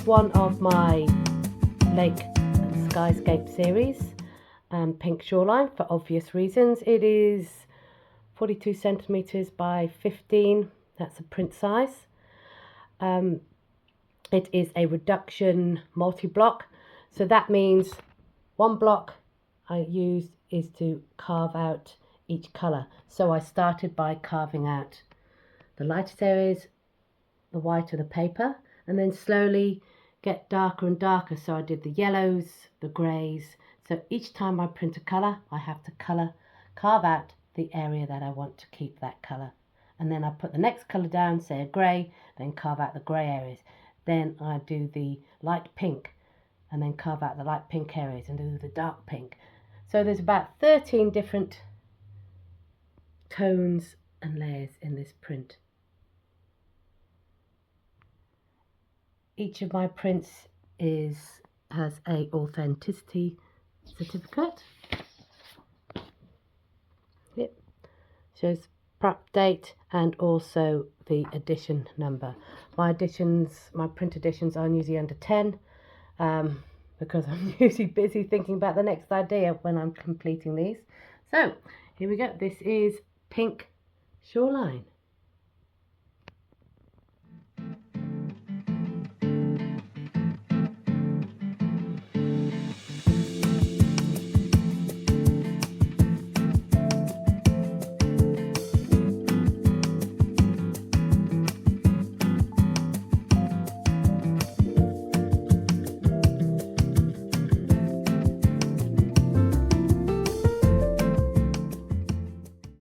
is one of my lake and skyscape series, pink shoreline, for obvious reasons. It is 42 centimeters by 15, that's a print size. It is a reduction multi-block, so that means one block I used is to carve out each colour. So I started by carving out the lightest areas, the white of the paper, and then slowly get darker and darker. So I did the yellows, the greys. So each time I print a colour, I have to carve out the area that I want to keep that colour. And then I put the next colour down, say a grey, then carve out the grey areas. Then I do the light pink, and then carve out the light pink areas and do the dark pink. So there's about 13 different tones and layers in this print. Each of my prints has a authenticity certificate. Yep. Shows prep date and also the edition number. My print editions are usually under 10 because I'm usually busy thinking about the next idea when I'm completing these. So here we go. This is pink shoreline.